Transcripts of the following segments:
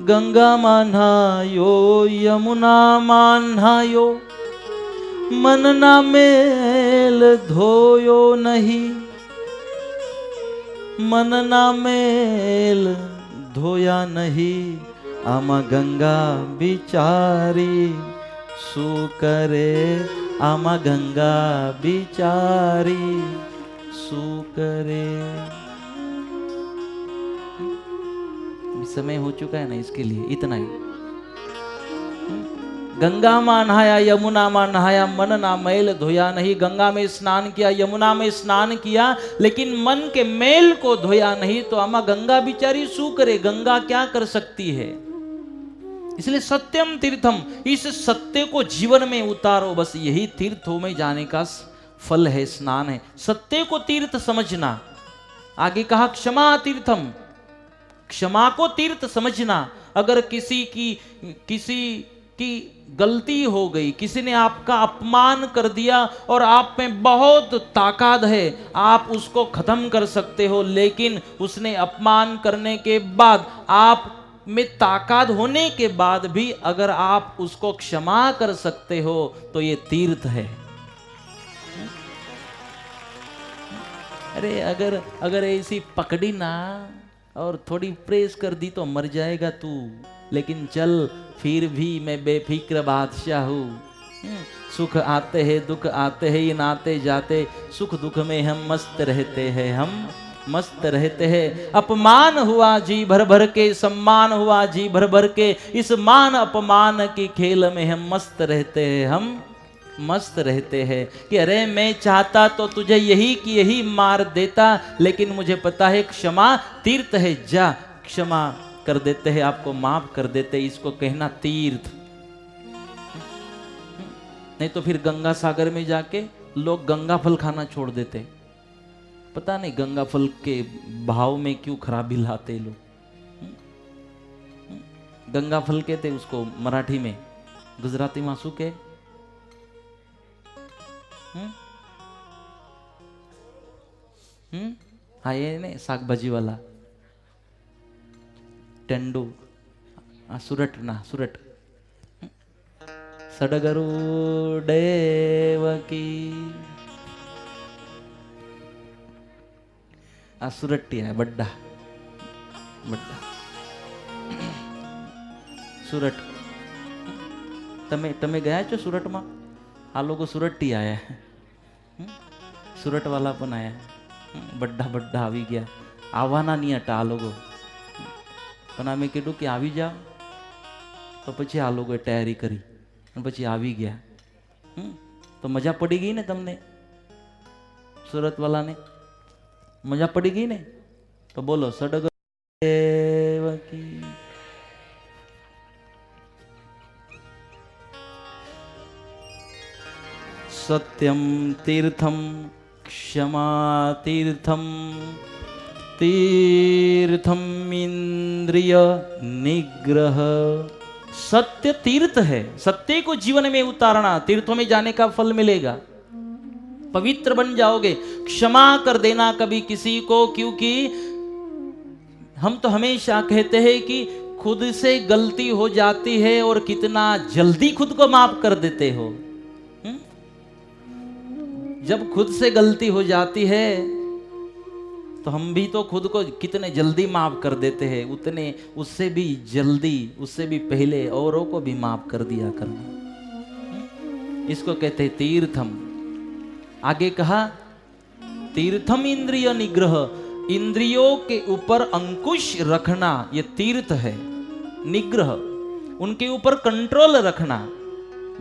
गंगा मान्हायो यमुना मान्हायो, मन ना मेल धोयो नहीं, मन ना मेल धोया नहीं, आमा गंगा बिचारी सू करे, आमा गंगा बिचारी सू करे। समय हो चुका है ना, इसके लिए इतना ही। गंगा मां नहाया यमुना मां नहाया, मन ना मैल धोया नहीं। गंगा में स्नान किया, यमुना में स्नान किया, लेकिन मन के मेल को धोया नहीं, तो अम्मा गंगा बिचारी सू करे, गंगा क्या कर सकती है। इसलिए सत्यम तीर्थम, इस सत्य को जीवन में उतारो, बस यही तीर्थों में जाने का फल है, स्नान है। सत्य को तीर्थ समझना। आगे कहा क्षमा तीर्थम, क्षमा को तीर्थ समझना। अगर किसी की गलती हो गई, किसी ने आपका अपमान कर दिया और आप में बहुत ताकत है, आप उसको खत्म कर सकते हो, लेकिन उसने अपमान करने के बाद, आप में ताकत होने के बाद भी अगर आप उसको क्षमा कर सकते हो, तो ये तीर्थ है। अरे अगर ऐसी पकड़ी ना और थोड़ी प्रेस कर दी तो मर जाएगा तू, लेकिन चल फिर भी मैं बेफिक्र बादशाह हूँ। सुख आते हैं दुख आते हैं, ये नाते जाते, सुख दुख में हम मस्त रहते हैं, हम मस्त रहते हैं। अपमान हुआ जी भर भर के, सम्मान हुआ जी भर भर के, इस मान अपमान की खेल में हम मस्त रहते हैं, हम मस्त रहते हैं। कि अरे मैं चाहता तो तुझे यही की यही मार देता, लेकिन मुझे पता है क्षमा तीर्थ है, जा क्षमा कर देते हैं, आपको माफ कर देते हैं, इसको कहना तीर्थ। नहीं तो फिर गंगा सागर में जाके लोग गंगा फल खाना छोड़ देते। पता नहीं गंगा फल के भाव में क्यों खराबी लाते लोग। गंगा फल कहते उसको मराठी में, गुजराती में शू के? हाँ ये ने शाकभाजी वाला टेंडू, सुरट ना सुरट। सडगरु देवकी आ सुरट्टी है, बड्डा बड्डा सुरट। तमे गया छो सुरट में? आ लोगों सुरट्टी आया है, सुरट वाला पण आया, बड्डा बड्डा आवी गया। आवाना नहीं हटा आ लोगों, पण आमे कीधुं कि आवी जाओ, तो पछी आ लोगोए तैयारी करी, पछी आवी गया। तो मजा पड़ी गई ने तमने? सूरत वाला ने मजा पड़ी गई ने? तो बोलो सडग देवकी। सत्यम तीर्थम क्षमा तीर्थम, तीर्थम इंद्रिय निग्रह। सत्य तीर्थ है, सत्य को जीवन में उतारना, तीर्थों में जाने का फल मिलेगा, पवित्र बन जाओगे। क्षमा कर देना कभी किसी को, क्योंकि हम तो हमेशा कहते हैं कि खुद से गलती हो जाती है और कितना जल्दी खुद को माफ कर देते हो। जब खुद से गलती हो जाती है तो हम भी तो खुद को कितने जल्दी माफ कर देते हैं, उतने उससे भी जल्दी, उससे भी पहले औरों को भी माफ कर दिया करना। इसको कहते हैं तीर्थम। आगे कहा तीर्थम इंद्रिय निग्रह, इंद्रियों के ऊपर अंकुश रखना ये तीर्थ है। निग्रह, उनके ऊपर कंट्रोल रखना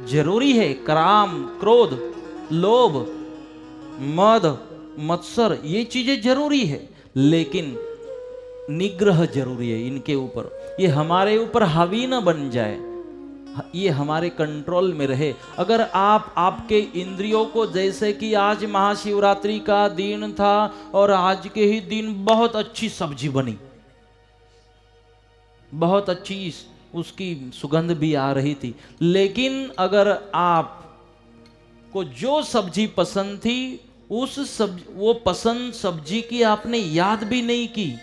जरूरी है। काम, क्रोध, लोभ, मद, मत्सर, ये चीजें जरूरी है, लेकिन निग्रह जरूरी है इनके ऊपर। ये हमारे ऊपर हावी न बन जाए, ये हमारे कंट्रोल में रहे। अगर आप आपके इंद्रियों को, जैसे कि आज महाशिवरात्रि का दिन था और आज के ही दिन बहुत अच्छी सब्जी बनी, बहुत अच्छी उसकी सुगंध भी आ रही थी, लेकिन अगर आप को जो सब्जी पसंद थी वो पसंद सब्जी की आपने याद भी नहीं की,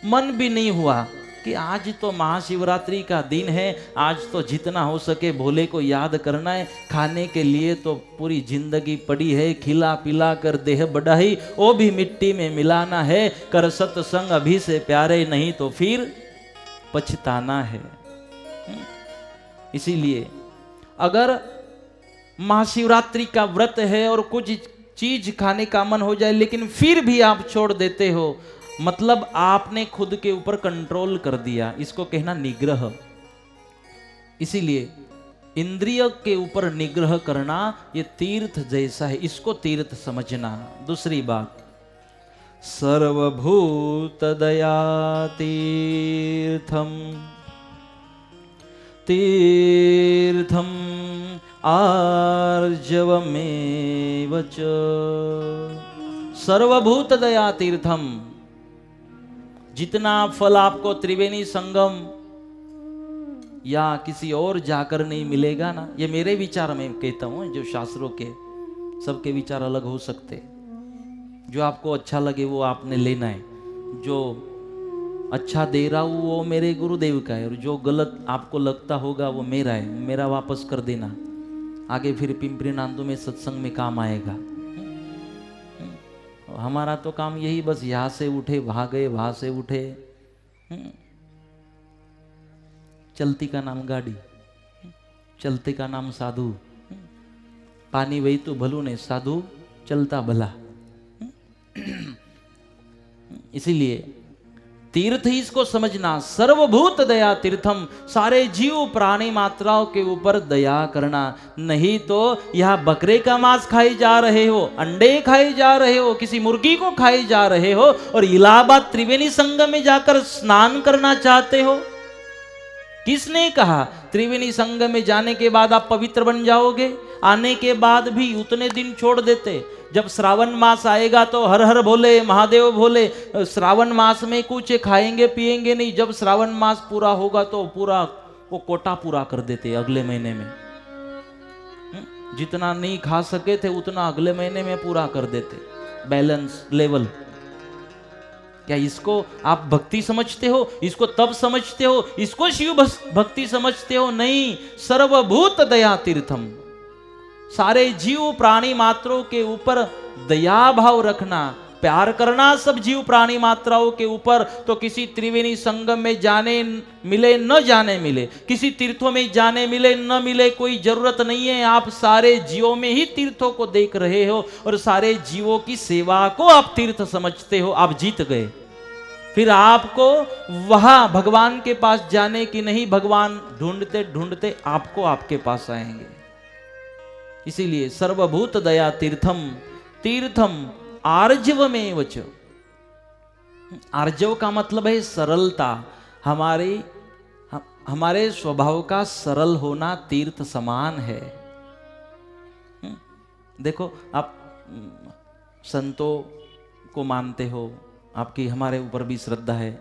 मन भी नहीं हुआ, कि आज तो महाशिवरात्रि का दिन है, आज तो जितना हो सके भोले को याद करना है, खाने के लिए तो पूरी जिंदगी पड़ी है, खिला पिला कर देह बढ़ाई वो भी मिट्टी में मिलाना है, कर सत्संग अभी से प्यारे नहीं तो फिर पछताना है। इसीलिए अगर महाशिवरात्रि का व्रत है और कुछ चीज खाने का मन हो जाए लेकिन फिर भी आप छोड़ देते हो, मतलब आपने खुद के ऊपर कंट्रोल कर दिया, इसको कहना निग्रह। इसीलिए इंद्रिय के ऊपर निग्रह करना ये तीर्थ जैसा है, इसको तीर्थ समझना। दूसरी बात, सर्वभूत दया तीर्थम तीर्थम आर्जवमेव च। सर्वभूत दया तीर्थम, जितना फल आपको त्रिवेणी संगम या किसी और जाकर नहीं मिलेगा ना, ये मेरे विचार में कहता हूं, जो शास्त्रों के, सबके विचार अलग हो सकते, जो आपको अच्छा लगे वो आपने लेना है, जो अच्छा दे रहा हूं वो मेरे गुरुदेव का है, और जो गलत आपको लगता होगा वो मेरा है, मेरा वापस कर देना, आगे फिर पिंपरी नांदू में सत्संग में काम आएगा। हमारा तो काम यही, बस यहां से उठे वहां गए, वहां से उठे, चलती का नाम गाड़ी, चलते का नाम साधु, पानी वही तो भलू ने, साधु चलता भला। इसीलिए तीर्थ ही इसको समझना, सर्वभूत दया तीर्थम, सारे जीव प्राणी मात्राओं के ऊपर दया करना। नहीं तो यह बकरे का मांस खाए जा रहे हो, अंडे खाए जा रहे हो, किसी मुर्गी को खाए जा रहे हो, और इलाहाबाद त्रिवेणी संगम में जाकर स्नान करना चाहते हो। किसने कहा त्रिवेणी संगम में जाने के बाद आप पवित्र बन जाओगे? आने के बाद भी उतने दिन छोड़ देते। जब श्रावण मास आएगा तो हर हर भोले महादेव भोले, श्रावण मास में कुछ खाएंगे पिएंगे नहीं, जब श्रावण मास पूरा होगा तो पूरा वो कोटा पूरा कर देते अगले महीने में। जितना नहीं खा सके थे उतना अगले महीने में पूरा कर देते, बैलेंस लेवल। क्या इसको आप भक्ति समझते हो? इसको तब समझते हो, इसको शिव भक्ति समझते हो? नहीं, सर्वभूत दया तीर्थम, सारे जीव प्राणी मात्रों के ऊपर दया भाव रखना, प्यार करना सब जीव प्राणी मात्राओं के ऊपर। तो किसी त्रिवेणी संगम में जाने मिले न जाने मिले, किसी तीर्थों में जाने मिले न मिले, कोई जरूरत नहीं है। आप सारे जीवों में ही तीर्थों को देख रहे हो और सारे जीवों की सेवा को आप तीर्थ समझते हो, आप जीत गए। फिर आपको वहां भगवान के पास जाने की नहीं, भगवान ढूंढते ढूंढते आपको आपके पास आएंगे। इसीलिए सर्वभूत दया तीर्थम तीर्थम आर्जवमेव च। आर्जव का मतलब है सरलता, हमारे स्वभाव का सरल होना तीर्थ समान है। देखो, आप संतों को मानते हो, आपकी हमारे ऊपर भी श्रद्धा है,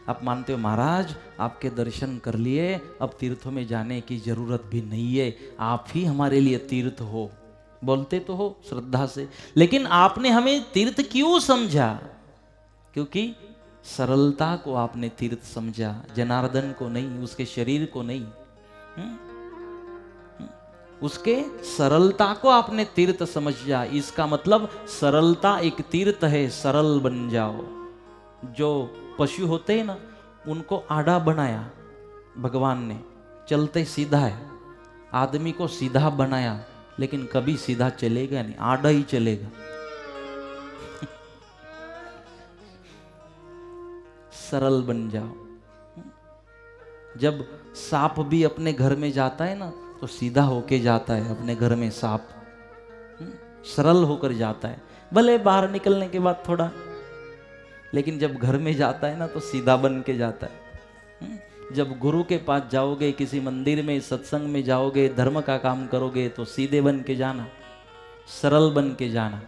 आप मानते हो महाराज आपके दर्शन कर लिए, अब तीर्थों में जाने की जरूरत भी नहीं है, आप ही हमारे लिए तीर्थ हो, बोलते तो हो श्रद्धा से। लेकिन आपने हमें तीर्थ क्यों समझा? क्योंकि सरलता को आपने तीर्थ समझा, जनार्दन को नहीं, उसके शरीर को नहीं, उसके सरलता को आपने तीर्थ समझा। इसका मतलब सरलता एक तीर्थ है, सरल बन जाओ। जो पशु होते हैं ना, उनको आड़ा बनाया भगवान ने, चलते सीधा है। आदमी को सीधा बनाया लेकिन कभी सीधा चलेगा नहीं, आड़ा ही चलेगा। सरल बन जाओ। जब सांप भी अपने घर में जाता है ना तो सीधा होके जाता है अपने घर में, सांप सरल होकर जाता है, भले बाहर निकलने के बाद थोड़ा, लेकिन जब घर में जाता है ना तो सीधा बन के जाता है। जब गुरु के पास जाओगे, किसी मंदिर में सत्संग में जाओगे, धर्म का काम करोगे तो सीधे बन के जाना, सरल बन के जाना।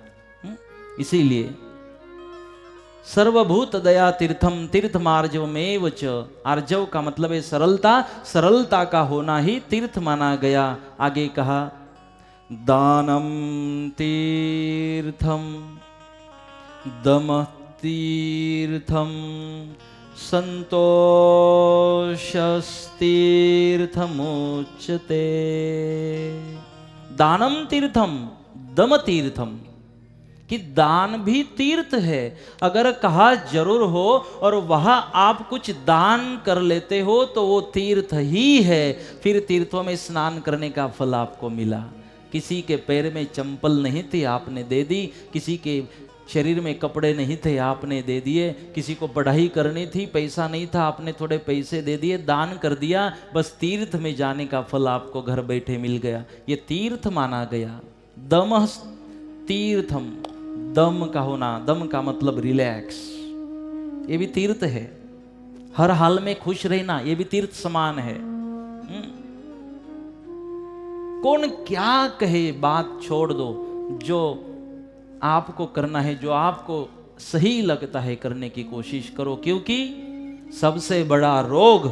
इसीलिए सर्वभूत दया तीर्थम तीर्थमार्जवमेव च। आर्जव का मतलब है सरलता, सरलता का होना ही तीर्थ माना गया। आगे कहा दानम तीर्थम दम तीर्थम संतोषस्तीर्थमुच्यते। दानम तीर्थम दम तीर्थम, कि दान भी तीर्थ है। अगर कहा जरूर हो और वहां आप कुछ दान कर लेते हो तो वो तीर्थ ही है। फिर तीर्थों में स्नान करने का फल आपको मिला। किसी के पैर में चंपल नहीं थी, आपने दे दी। किसी के शरीर में कपड़े नहीं थे, आपने दे दिए। किसी को पढ़ाई करनी थी, पैसा नहीं था, आपने थोड़े पैसे दे दिए, दान कर दिया। बस तीर्थ में जाने का फल आपको घर बैठे मिल गया। ये तीर्थ माना गया। दमः तीर्थम, दम का होना, दम का मतलब रिलैक्स, ये भी तीर्थ है। हर हाल में खुश रहना, ये भी तीर्थ समान है। कौन क्या कहे, बात छोड़ दो। जो आपको करना है, जो आपको सही लगता है, करने की कोशिश करो। क्योंकि सबसे बड़ा रोग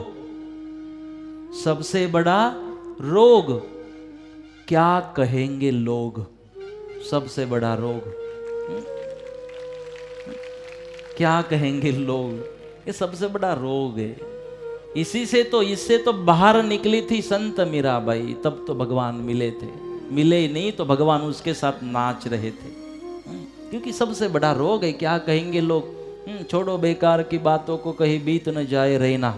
क्या कहेंगे लोग, सबसे बड़ा रोग क्या कहेंगे लोग, ये सबसे बड़ा रोग है। इससे तो बाहर निकली थी संत मीराबाई, तब तो भगवान मिले थे। मिले ही नहीं तो भगवान उसके साथ नाच रहे थे। क्योंकि सबसे बड़ा रोग है, क्या कहेंगे लोग। छोड़ो बेकार की बातों को, कहीं बीत न जाए रहना।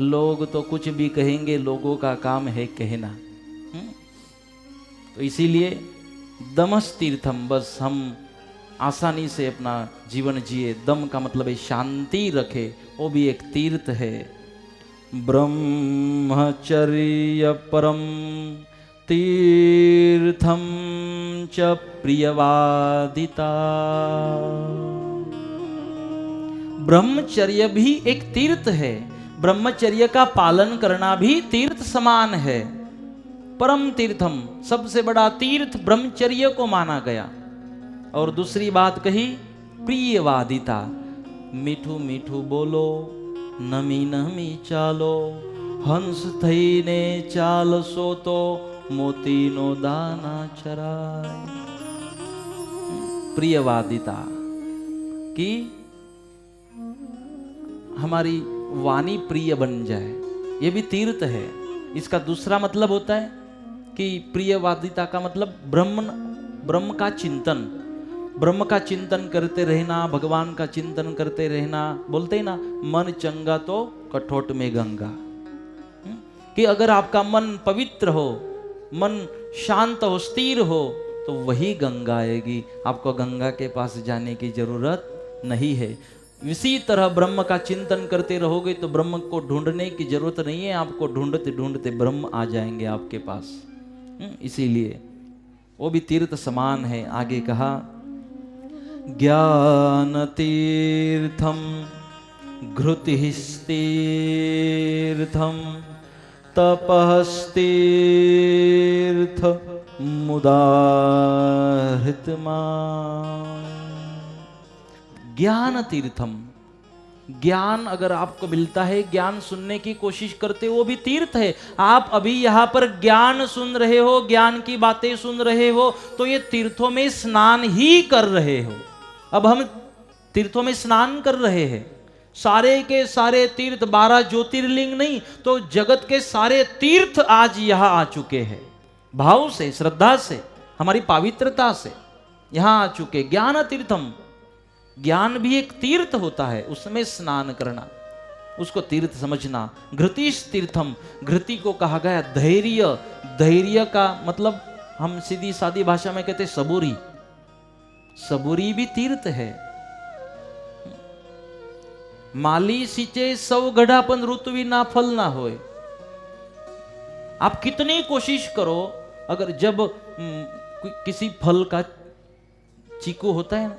लोग तो कुछ भी कहेंगे, लोगों का काम है कहना। तो इसीलिए दमस तीर्थम, बस हम आसानी से अपना जीवन जिए। दम का मतलब है शांति रखे, वो भी एक तीर्थ है। ब्रह्मचर्य परम तीर्थम च प्रियवादिता। ब्रह्मचर्य भी एक तीर्थ है। ब्रह्मचर्य का पालन करना भी तीर्थ समान है। परम तीर्थम, सबसे बड़ा तीर्थ ब्रह्मचर्य को माना गया। और दूसरी बात कही प्रियवादिता, मीठू मीठू बोलो, नमी नमी चालो, हंस थईने चालसो तो मोतीनो दाना चराय। प्रियवादिता, कि हमारी वाणी प्रिय बन जाए, ये भी तीर्थ है। इसका दूसरा मतलब होता है कि प्रियवादिता का मतलब ब्रह्म का चिंतन, ब्रह्म का चिंतन करते रहना, भगवान का चिंतन करते रहना। बोलते ही ना, मन चंगा तो कठोट में गंगा। कि अगर आपका मन पवित्र हो, मन शांत हो, स्थिर हो, तो वही गंगा आएगी। आपको गंगा के पास जाने की जरूरत नहीं है। इसी तरह ब्रह्म का चिंतन करते रहोगे तो ब्रह्म को ढूंढने की जरूरत नहीं है। आपको ढूंढते ढूंढते ब्रह्म आ जाएंगे आपके पास। इसीलिए वो भी तीर्थ समान है। आगे कहा ज्ञान तीर्थम घृतिस्तीर्थम तपस्तीर्थ मुदाहृतमा। ज्ञान तीर्थम, ज्ञान अगर आपको मिलता है, ज्ञान सुनने की कोशिश करते, वो भी तीर्थ है। आप अभी यहां पर ज्ञान सुन रहे हो, ज्ञान की बातें सुन रहे हो, तो ये तीर्थों में स्नान ही कर रहे हो। अब हम तीर्थों में स्नान कर रहे हैं। सारे के सारे तीर्थ, 12 ज्योतिर्लिंग नहीं तो जगत के सारे तीर्थ आज यहां आ चुके हैं। भाव से, श्रद्धा से, हमारी पवित्रता से यहां आ चुके। ज्ञान तीर्थम, ज्ञान भी एक तीर्थ होता है, उसमें स्नान करना, उसको तीर्थ समझना। घृतिश तीर्थम, घृति को कहा गया धैर्य। धैर्य का मतलब हम सीधी सादी भाषा में कहते सबूरी। सबूरी भी तीर्थ है। माली सिंचे सौ गढ़ा पण ऋतुवी ना फल ना होए। आप कितनी कोशिश करो, अगर जब किसी फल का, चीकू होता है ना,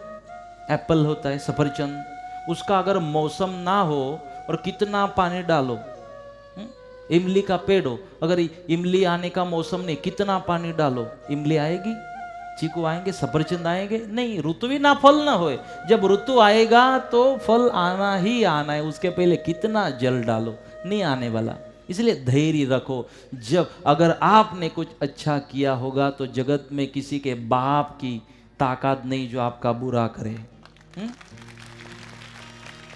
एप्पल होता है, सफरचंद, उसका अगर मौसम ना हो और कितना पानी डालो, इमली का पेड़ हो, अगर इमली आने का मौसम नहीं, कितना पानी डालो, इमली आएगी? चीकू आएंगे? सफरचंद आएंगे? नहीं। ऋतु भी ना फल ना होए, जब ऋतु आएगा तो फल आना ही आना है। उसके पहले कितना जल डालो, नहीं आने वाला। इसलिए धैर्य रखो। जब अगर आपने कुछ अच्छा किया होगा तो जगत में किसी के बाप की ताकत नहीं जो आपका बुरा करे।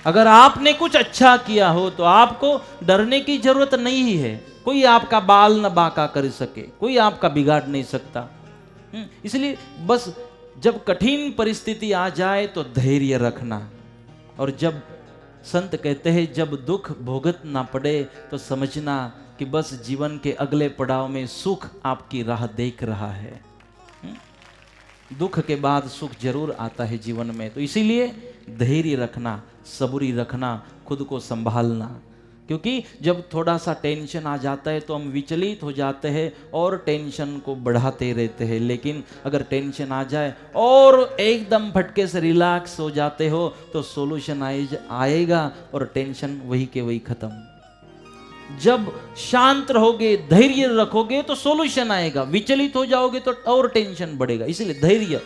अगर आपने कुछ अच्छा किया हो तो आपको डरने की जरूरत नहीं है। कोई आपका बाल न बांका कर सके, कोई आपका बिगाड़ नहीं सकता। इसलिए बस जब कठिन परिस्थिति आ जाए तो धैर्य रखना, और जब संत कहते हैं जब दुख भोगत ना पड़े तो समझना कि बस जीवन के अगले पड़ाव में सुख आपकी राह देख रहा है। दुख के बाद सुख जरूर आता है जीवन में। तो इसीलिए धैर्य रखना, सबूरी रखना, खुद को संभालना। क्योंकि जब थोड़ा सा टेंशन आ जाता है तो हम विचलित हो जाते हैं और टेंशन को बढ़ाते रहते हैं। लेकिन अगर टेंशन आ जाए और एकदम फटके से रिलैक्स हो जाते हो तो सॉल्यूशन आएगा और टेंशन वही के वही खत्म। जब शांत रहोगे, धैर्य रखोगे तो सॉल्यूशन आएगा। विचलित हो जाओगे तो और टेंशन बढ़ेगा। इसलिए धैर्य,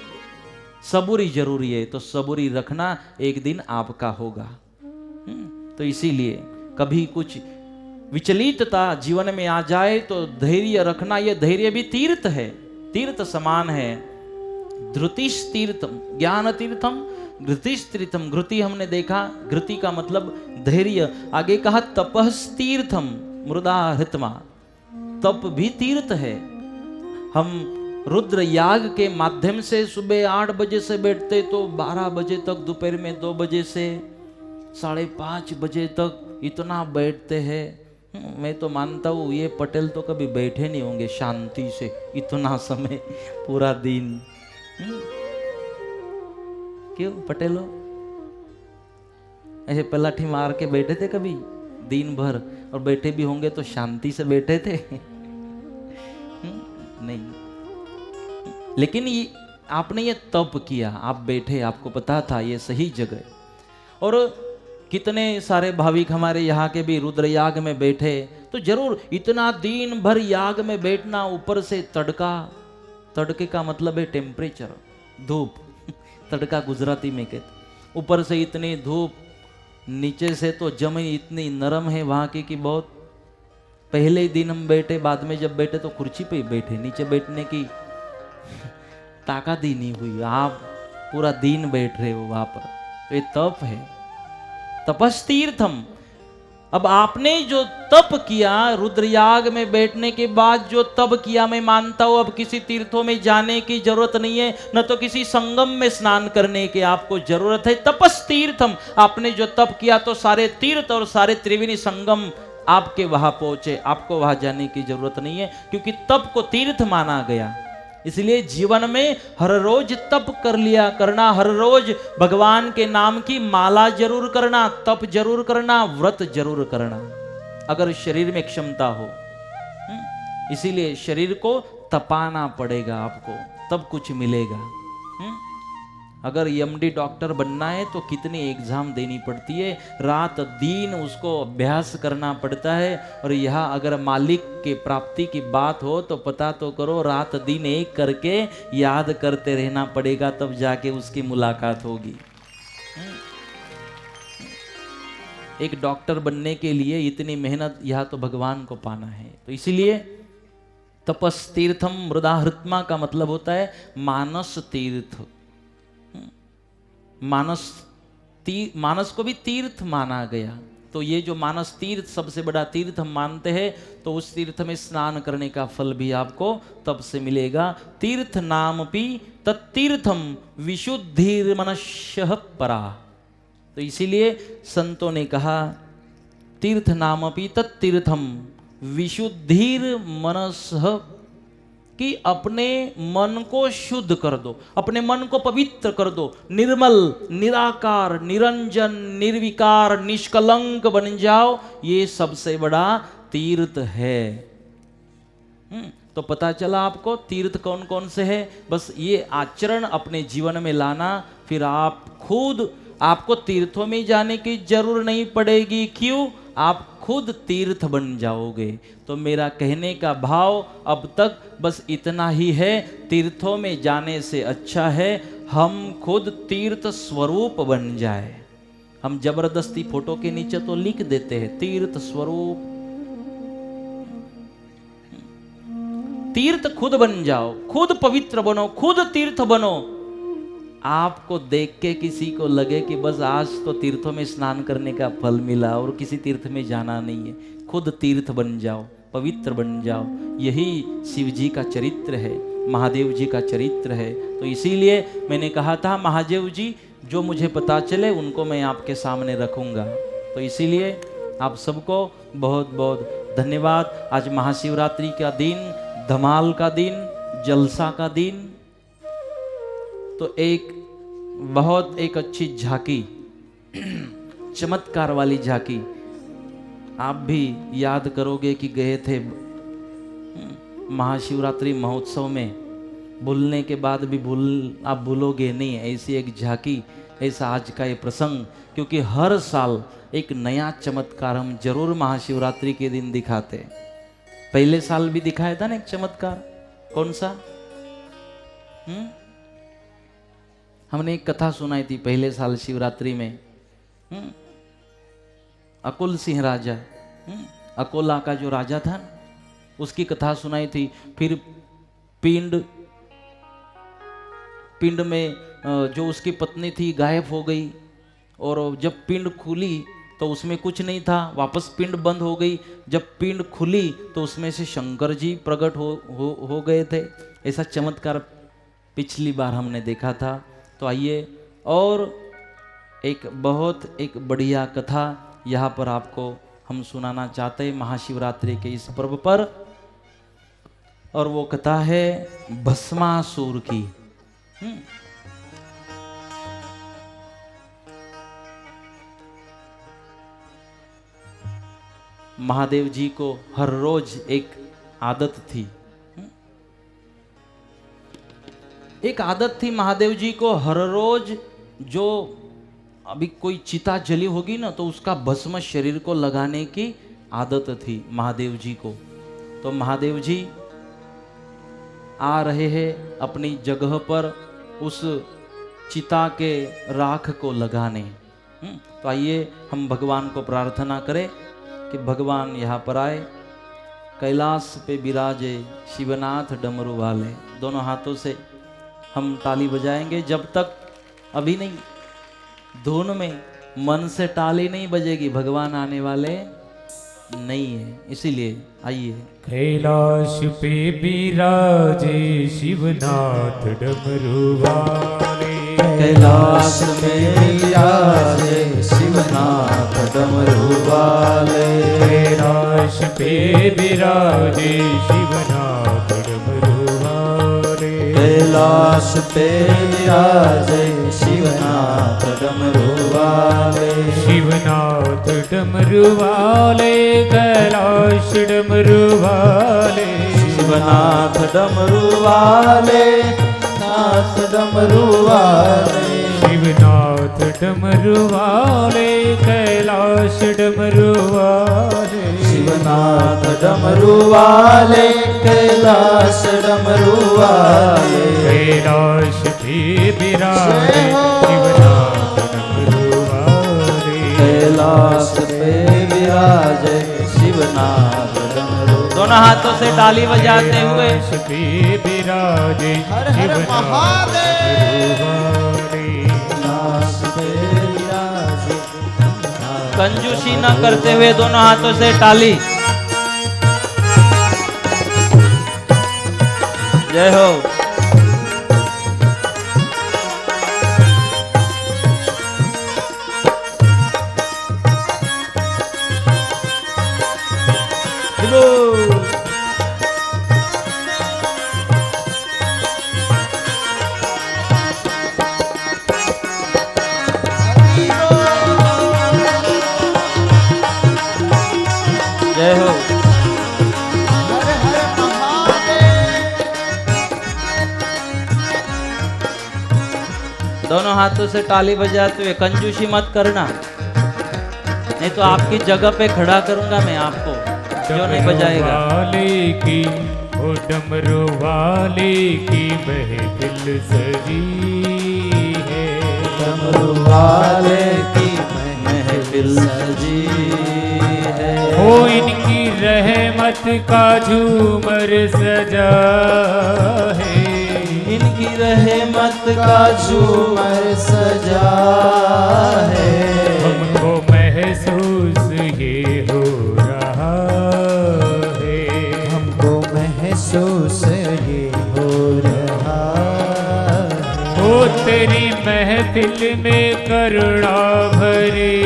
सबूरी जरूरी है। तो सबूरी रखना, एक दिन आपका होगा। तो इसीलिए कभी कुछ विचलितता जीवन में आ जाए तो धैर्य रखना। यह धैर्य भी तीर्थ है, तीर्थ समान है। धृतिश तीर्थम ज्ञान तीर्थम घृतिश तीर्थम। घृति हमने देखा, घृति का मतलब धैर्य। आगे कहा तपस तीर्थम मृदा हृतमा। तप भी तीर्थ है। हम रुद्र याग के माध्यम से सुबह 8 बजे से बैठते तो 12 बजे तक, दोपहर में 2 बजे से 5:30 बजे तक इतना बैठते हैं। मैं तो मानता हूँ ये पटेल तो कभी बैठे नहीं होंगे शांति से इतना समय, पूरा दिन। क्यों पटेलो ऐसे पलाठी मार के बैठे थे कभी दिन भर? और बैठे भी होंगे तो शांति से बैठे थे? नहीं। लेकिन ये आपने ये तप किया, आप बैठे, आपको पता था ये सही जगह। और कितने सारे भाविक हमारे यहाँ के भी रुद्र याग में बैठे। तो जरूर इतना दिन भर याग में बैठना, ऊपर से तड़का, तड़के का मतलब है टेम्परेचर, धूप। तड़का गुजराती में कहते। ऊपर से इतनी धूप, नीचे से तो जमीन इतनी नरम है वहाँ की कि बहुत। पहले ही दिन हम बैठे, बाद में जब बैठे तो कुर्सी पे ही बैठे, नीचे बैठने की ताकत ही नहीं हुई। आप पूरा दिन बैठ रहे हो वहां पर। तो ये तप है, तपस्तीर्थम। अब आपने जो तप किया, रुद्रयाग में बैठने के बाद जो तप किया, मैं मानता हूं अब किसी तीर्थों में जाने की जरूरत नहीं है, न तो किसी संगम में स्नान करने की आपको जरूरत है। तपस्तीर्थम, आपने जो तप किया तो सारे तीर्थ और सारे त्रिवेणी संगम आपके वहां पहुंचे, आपको वहां जाने की जरूरत नहीं है, क्योंकि तप को तीर्थ माना गया। इसलिए जीवन में हर रोज तप कर लिया करना, हर रोज भगवान के नाम की माला जरूर करना, तप जरूर करना, व्रत जरूर करना, अगर शरीर में क्षमता हो। इसीलिए शरीर को तपाना पड़ेगा आपको, तब कुछ मिलेगा। अगर एमडी डॉक्टर बनना है तो कितनी एग्जाम देनी पड़ती है, रात दिन उसको अभ्यास करना पड़ता है। और यहाँ अगर मालिक के प्राप्ति की बात हो तो पता तो करो, रात दिन एक करके याद करते रहना पड़ेगा, तब जाके उसकी मुलाकात होगी। एक डॉक्टर बनने के लिए इतनी मेहनत, यहाँ तो भगवान को पाना है। तो इसीलिए तपस तीर्थम मृदाहृत्मा का मतलब होता है मानस तीर्थ। मानस को भी तीर्थ माना गया। तो ये जो मानस तीर्थ सबसे बड़ा तीर्थ हम मानते हैं, तो उस तीर्थ में स्नान करने का फल भी आपको तब से मिलेगा। तीर्थ नामपि तत्तीर्थम विशुद्धिर्मनश्यः परा। तो इसीलिए संतों ने कहा तीर्थ नामपि तत्तीर्थम विशुद्धिर्मनस्यः, कि अपने मन को शुद्ध कर दो, अपने मन को पवित्र कर दो, निर्मल, निराकार, निरंजन, निर्विकार, निष्कलंक बन जाओ। ये सबसे बड़ा तीर्थ है। तो पता चला आपको तीर्थ कौन कौन से है। बस ये आचरण अपने जीवन में लाना, फिर आप खुद, आपको तीर्थों में जाने की जरूर नहीं पड़ेगी। क्यों? आप खुद तीर्थ बन जाओगे। तो मेरा कहने का भाव अब तक बस इतना ही है, तीर्थों में जाने से अच्छा है हम खुद तीर्थ स्वरूप बन जाए। हम जबरदस्ती फोटो के नीचे तो लिख देते हैं तीर्थ स्वरूप। तीर्थ खुद बन जाओ, खुद पवित्र बनो, खुद तीर्थ बनो। आपको देख के किसी को लगे कि बस आज तो तीर्थों में स्नान करने का फल मिला और किसी तीर्थ में जाना नहीं है, खुद तीर्थ बन जाओ, पवित्र बन जाओ। यही शिव जी का चरित्र है, महादेव जी का चरित्र है। तो इसीलिए मैंने कहा था महादेव जी जो मुझे पता चले उनको मैं आपके सामने रखूंगा। तो इसीलिए आप सबको बहुत बहुत धन्यवाद। आज महाशिवरात्रि का दिन, धमाल का दिन, जलसा का दिन। तो एक बहुत एक अच्छी झांकी, चमत्कार वाली झांकी आप भी याद करोगे कि गए थे महाशिवरात्रि महोत्सव में, भूलने के बाद भी आप भूलोगे नहीं। ऐसी एक झांकी, ऐसा आज का ये प्रसंग, क्योंकि हर साल एक नया चमत्कार हम जरूर महाशिवरात्रि के दिन दिखाते हैं। पहले साल भी दिखाया था ना एक चमत्कार, कौन सा? हमने एक कथा सुनाई थी पहले साल शिवरात्रि में। अकुल सिंह राजा, अकोला का जो राजा था उसकी कथा सुनाई थी। फिर पिंड में जो उसकी पत्नी थी गायब हो गई, और जब पिंड खुली तो उसमें कुछ नहीं था, वापस पिंड बंद हो गई। जब पिंड खुली तो उसमें से शंकर जी प्रकट हो गए थे। ऐसा चमत्कार पिछली बार हमने देखा था। तो आइए और एक बहुत एक बढ़िया कथा यहाँ पर आपको हम सुनाना चाहते हैं महाशिवरात्रि के इस पर्व पर, और वो कथा है भस्मासुर की। महादेव जी को हर रोज एक आदत थी, एक आदत थी महादेव जी को हर रोज, जो अभी कोई चिता जली होगी ना तो उसका भस्म शरीर को लगाने की आदत थी महादेव जी को। तो महादेव जी आ रहे हैं अपनी जगह पर उस चिता के राख को लगाने। तो आइए हम भगवान को प्रार्थना करें कि भगवान यहाँ पर आए, कैलाश पे विराजे शिवनाथ डमरू वाले। दोनों हाथों से हम ताली बजाएंगे, जब तक अभी नहीं, धुन में मन से ताली नहीं बजेगी, भगवान आने वाले नहीं है। इसीलिए आइए। कैलाश पे विराजे शिवनाथ डमरू वाले, कैलाश में विराजे शिवनाथ डमरू वाले, कैलाश पे विराजे शिवनाथ डमरू वाले, कैलाश पे विराजे शिवनाथ डमरू वाले, शिवनाथ डमरू वाले, कैलाश डमरू वाले, शिवनाथ डमरू वाले, नाथ डमरू वाले, शिवनाथ डमरू वाले, कैलाश डमरू वाले, शिवनाथ डमरू वाले, कैलाश डमरू वाले, कैलाश पे विराजे शिवनाथ डमरू वाले, कैलाश पे विराजे शिवनाथ डमरू। दोनों हाथों से ताली बजाते हुए कैलाश पे विराजे शिवनाथ डमरू वाले, कंजूसी न करते हुए दोनों हाथों से ताली। जय हो। जय हो। दोनों हाथों से ताली बजाते हुए, कंजूसी मत करना, नहीं तो आपकी जगह पे खड़ा करूंगा मैं आपको, जो नहीं बजाएगा। वाले की ओ डमरू वाले की महफिल सजी है, डमरू वाले की महफिल सजी है, हो इनकी रहमत का झूमर सजा है, इनकी रहमत का झूमर सजा है। हमको महसूस ये हो रहा है, हमको महसूस ये हो रहा है। ओ तेरी महफिल में करुणा भरी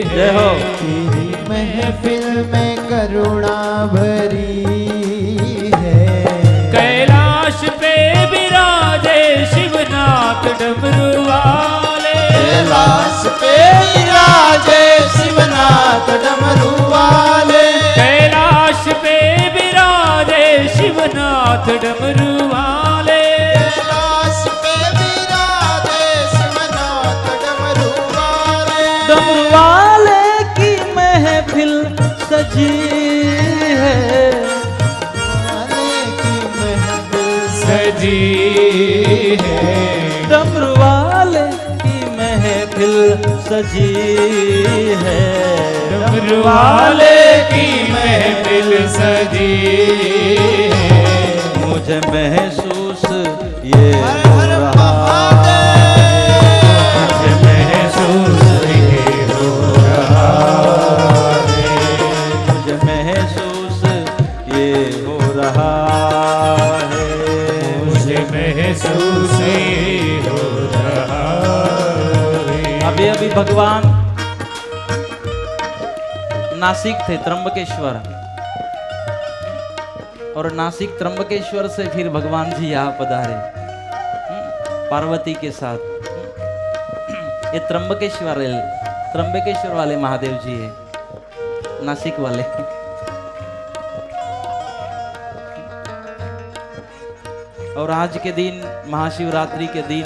जय हो। तेरी महफिल में करुणा भरी है। कैलाश पे विराजे शिवनाथ डमरू वाले, कैलाश पे विराजे शिवनाथ डमरू वाले। कैलाश पे विराजे शिवनाथ डमरू वाले। कैलाश पे विराजे शिवनाथ डमरू वाले। डमरू वाले की महफिल सजी है। वाले की महफिल सजी है, डमरू वाले की महफिल सजी है। डमरू वाले की महफिल सजी है। मुझे महसूस ये हर हो हर रहा महादेव। मुझे महसूस ये हो रहा है, मुझे महसूस ये हो रहा है। मुझे महसूस ये हो रहा है। अभी अभी भगवान नासिक थे, त्र्यंबकेश्वर, और नासिक त्र्यंबकेश्वर से फिर भगवान जी यहाँ पधारे पार्वती के साथ। ये त्र्यंबकेश्वर वाले महादेव जी है, नासिक वाले। और आज के दिन, महाशिवरात्रि के दिन,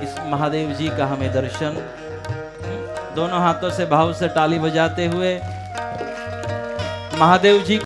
इस महादेव जी का हमें दर्शन, दोनों हाथों से भाव से ताली बजाते हुए महादेव जी